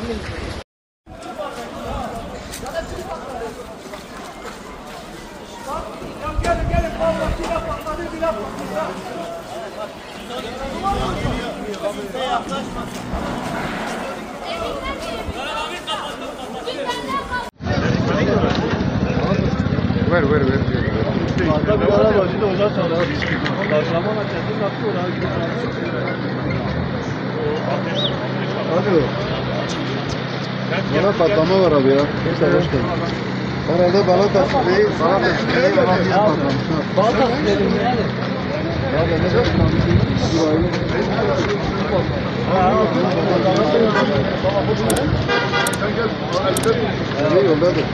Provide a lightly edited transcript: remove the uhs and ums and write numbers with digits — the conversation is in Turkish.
Ver. Hatta bir ara bacıyla ocağı çalıyor. Başlaman açıldı, kapı oraya gidiyor. Hadi. Bana patlama var abi ya. Herhalde bana taşıyı bana bir patlamış. Bal taşı dedim yani. Ya ben ne patlamışım? Burayı. Sen gel. Yoldadır.